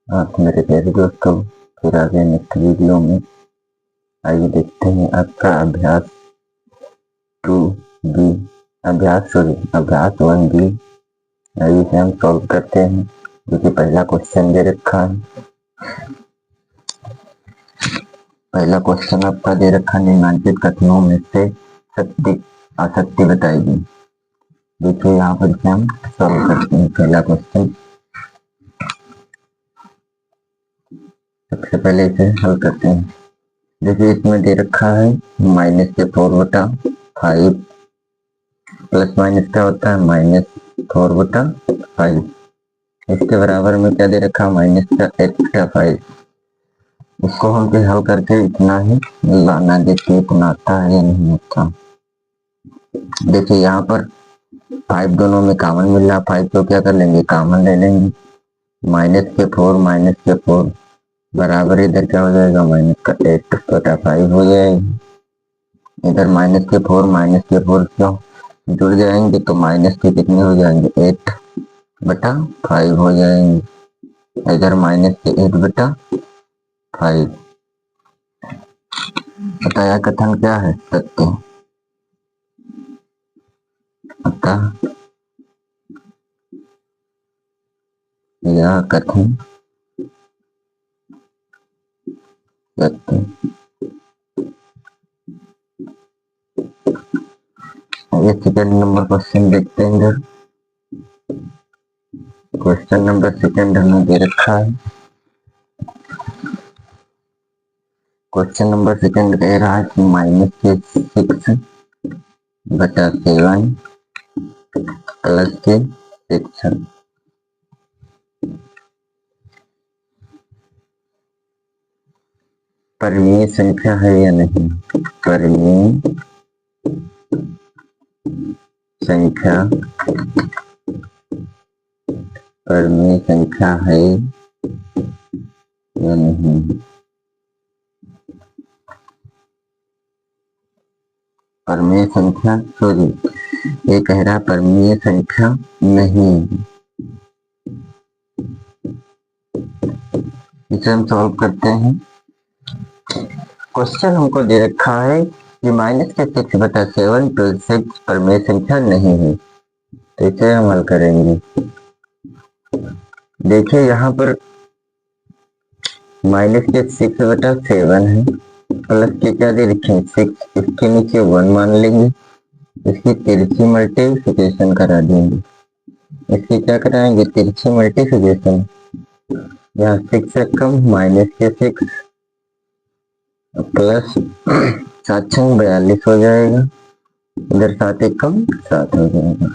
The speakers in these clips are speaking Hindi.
आप मेरे प्यारे दोस्तों, फिर आ गए नेक्स्ट वीडियो में। आइए देखते हैं आपका अभ्यास 2B, अभ्यास 1B। आइए इसे हम सॉल्व करते हैं। जो कि पहला क्वेश्चन दे रखा है। पहला क्वेश्चन आपका दे रखा है, निम्नलिखित कथनों में से सत्य असत्य बताइए। देखिए यहाँ पर इसे हम सॉल्व करते हैं। पहला क्वेश्चन, सबसे पहले इसे हल करते हैं। देखिए इसमें दे रखा है -4/5 प्लस माइनस क्या होता है -4/5। इसके बराबर में क्या दे रखा है -8/5। इसको हम हल करके इतना ही लाना, देखिए इतना आता है या नहीं आता। देखिए यहाँ पर 5 दोनों में कॉमन मिल रहा है। 5 को क्या कर लेंगे, कॉमन ले लेंगे। -4 बराबर इधर क्या हो जाएगा, -8/5 हो जाएगी। इधर -4 क्यों जुड़ जाएंगे तो माइनस के कितने हो जाएंगे, 8/5 हो जाएंगे। इधर -8/5। बताया कथन क्या है, सत्य। अतः यह कथन सत्य। ये सेकंड नंबर क्वेश्चन देखते हैं। इधर क्वेश्चन नंबर सेकंड हमें दे रखा है। क्वेश्चन नंबर सेकंड कह रहा है कि -6/7 प्लस के 6 परिमेय संख्या है या नहीं। परिमेय संख्या है या नहीं। परिमेय संख्या सॉरी, ये कह रहा है परिमेय संख्या नहीं। इसे हम सॉल्व करते हैं। क्वेश्चन हमको दे रखा है कि -6/7 + 6 परिमेय संख्या नहीं है। तो इसे हम हल करेंगे। देखिए यहाँ पर -6/7 है, प्लस के क्या दे रखे हैं 6, इसके नीचे 1 मान लेंगे। इसकी तिरछी मल्टीप्लिकेशन करा देंगे। इसकी क्या कराएंगे, तिरछी मल्टीप्लिकेशन। यहाँ 6 से कम -6 प्लस 7 42 हो जाएगा। इधर 7 एक कम 7 हो जाएगा।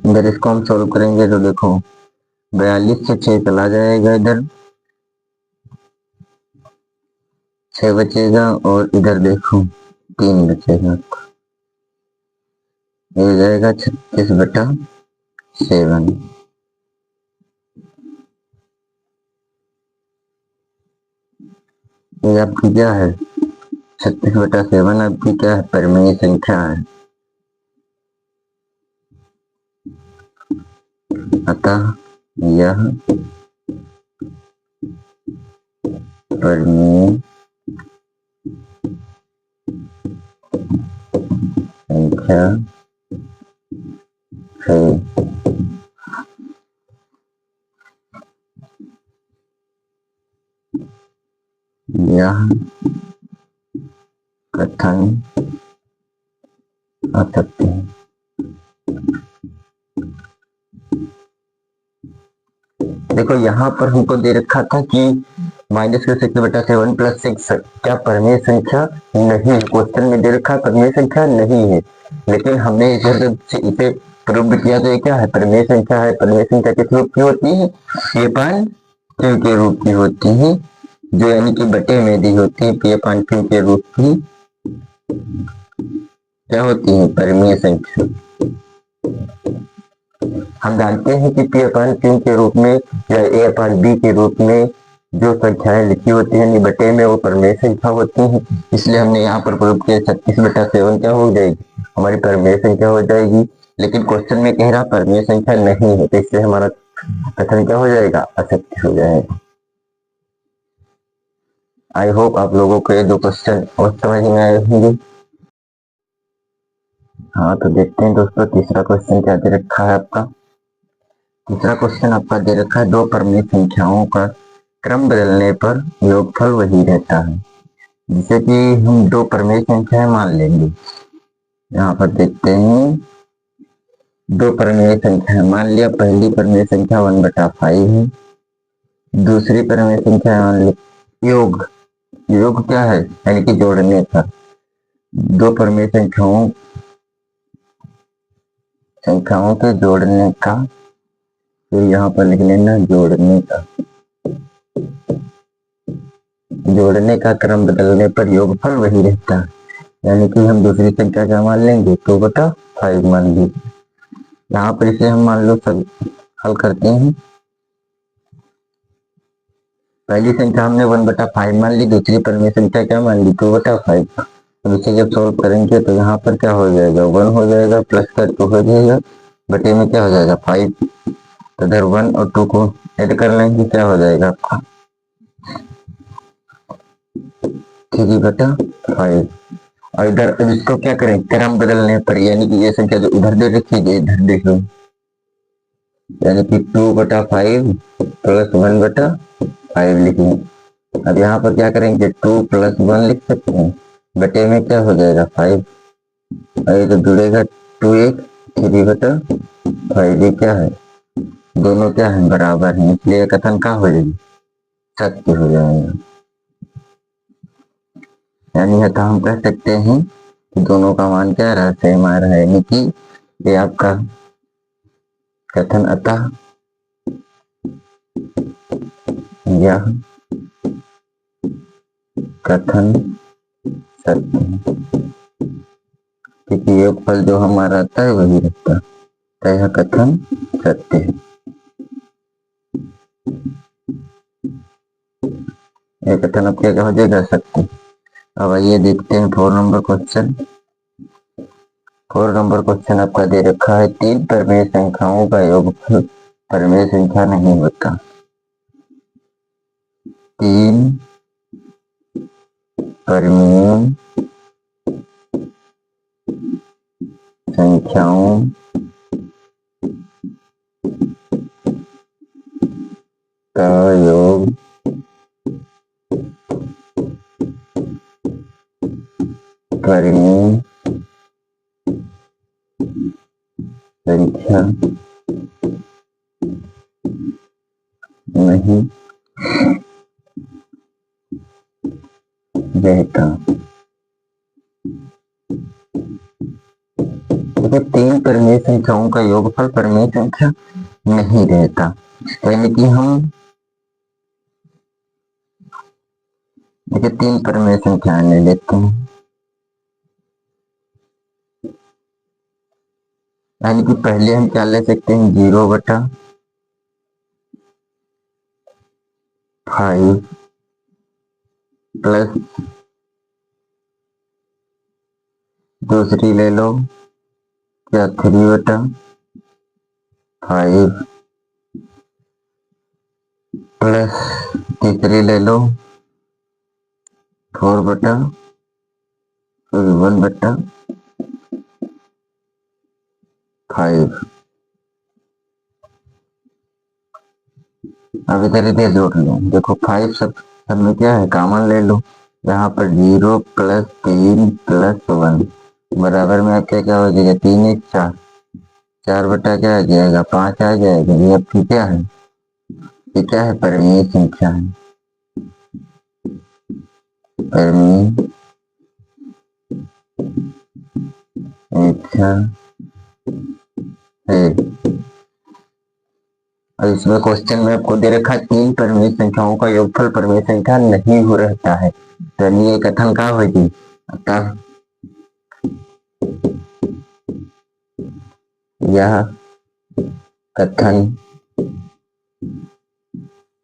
इधर इसको हम सोल्व करेंगे तो देखो 42 से 6 चला जाएगा, इधर 6 बचेगा और इधर देखो 3 बचेगा। ये हो जाएगा 36/7। ये आपकी क्या है, 36/7 आपकी क्या है, परिमेय संख्या है। अतः यह परिमेय संख्या है। यह कथन असत्य है। देखो यहाँ पर हमको दे रखा था कि -6/7 + 6 क्या परिमेय संख्या नहीं है। क्वेश्चन में दे रखा परिमेय संख्या नहीं है, लेकिन हमने इधर से इसे प्रूव किया तो ये क्या है, परिमेय संख्या है। परिमेय संख्या किस रूप की होती है, P/Q के रूप की होती है, जो यानी कि बटे में दी होती है। P/Q के रूप की क्या होती है, परिमेय संख्या। हम जानते हैं कि P/Q के रूप में या A/B के रूप में जो संख्याएं लिखी होती हैं बटे में, वो परिमेय संख्या होती हैं। इसलिए हमने यहाँ पर प्रूव किया 36/7 क्या हो जाएगी, हमारी परिमेय संख्या हो जाएगी। लेकिन क्वेश्चन में कह रहा परिमेय संख्या नहीं है, तो इसलिए हमारा कथन क्या हो जाएगा, असत्य हो जाएगा। आई होप आप लोगों को ये दो क्वेश्चन और समझ में आए होंगे। हाँ तो देखते हैं दोस्तों, तीसरा क्वेश्चन क्या दे रखा है आपका। तीसरा क्वेश्चन आपका दे रखा है, दो परिमेय संख्याओं का क्रम बदलने पर योगफल वही रहता है। जिसे कि हम दो परिमेय संख्याएं मान लेंगे। यहाँ पर देखते हैं, दो परिमेय संख्या मान लिया। पहली परिमेय संख्या 1/5 है, दूसरी परिमेय संख्या मान ली योग। योग क्या है, यानी कि जोड़ने का। दो परिमेय संख्याओं के जोड़ने का, फिर यहाँ पर लिख लेना जोड़ने का। जोड़ने का क्रम बदलने पर योगफल वही रहता है, यानी कि हम दूसरी संख्या क्या मान लेंगे, 2/5 मान लीजिए। यहाँ पर इसे हम मान लो सब हल करते हैं। पहली संख्या हमने 1/5 मान ली, दूसरी परिमेय संख्या क्या मान ली, 2/5। तो इसे जब सोल्व करेंगे तो यहाँ पर क्या हो जाएगा, 1 हो जाएगा, प्लस का 2 हो जाएगा, बटे में क्या हो जाएगा 5। तो इधर 1 और 2 को ऐड कर लेंगे, क्या हो जाएगा आपका 3/5। और इधर अब इसको क्या करें, क्रम बदलने पर, यानी कि ये संख्या जो उधर दे रखी है इधर देख लो, यानी कि 2/5 प्लस 1/5 लिखेंगे। अब यहाँ पर क्या करेंगे, 2 + 1 लिख सकते हैं, बटे में क्या हो जाएगा 5, और ये तो जुड़ेगा 2 1 3/5। ये क्या है, दोनों क्या है, बराबर है, इसलिए कथन क्या हो जाएगी, सत्य हो जाएगा। यानी अतः हम कह सकते हैं कि दोनों का मान क्या रहा, सेम आ रहा है, यानी कि ये आपका कथन अतः यह कथन सत्य है, क्योंकि योगफल जो हमारा आता है वही रहता है, तो यह कथन सत्य है। यह कथन अब क्या हो जाएगा, सत्य। अब आइए देखते हैं 4 नंबर क्वेश्चन। 4 नंबर क्वेश्चन आपका दे रखा है, 3 परिमेय संख्याओं का योगफल परिमेय संख्या नहीं होता। 3 परिमेय संख्याओं का योग परिमेय संख्या नहीं रहता। देखो, 3 परिमेय संख्याओं का योगफल परिमेय संख्या नहीं रहता, यानी कि हम देखिए 3 परिमेय संख्याएं ले लेते हैं, यानी कि पहले हम क्या ले सकते हैं, 0/5 प्लस दूसरी ले लो क्या 3/5 प्लस तीसरी ले लो 4/1/5। अब इधर इधर जोड़ लो, देखो 5 सब में क्या है, कॉमन ले लो। यहाँ पर 0 + 3 + 1 बराबर में आपके क्या हो जाएगा, 3 1 4, 4 क्या आ जाएगा 5 आ जाएगा। ये आपकी क्या है, ये क्या है, परिमेय संख्या है, परिमेय संख्या है। और इसमें क्वेश्चन में आपको दे रखा है, 3 परिमेय संख्याओं का योगफल परिमेय संख्या नहीं हो रहता है, तो ये कथन क्या होगी, अतः यह कथन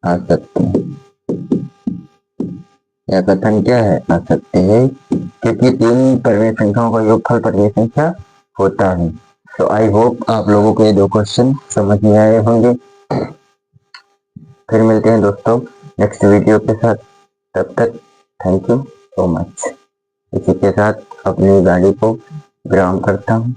असत्य है। यह कथन क्या है, असत्य है, क्योंकि 3 परिमेय संख्याओं का योगफल परिमेय संख्या होता है। तो आई होप आप लोगों को ये 2 क्वेश्चन समझ में आए होंगे। फिर मिलते हैं दोस्तों नेक्स्ट वीडियो के साथ। तब तक थैंक यू सो मच। इसी के साथ अपनी गाड़ी को विराम करता हूँ।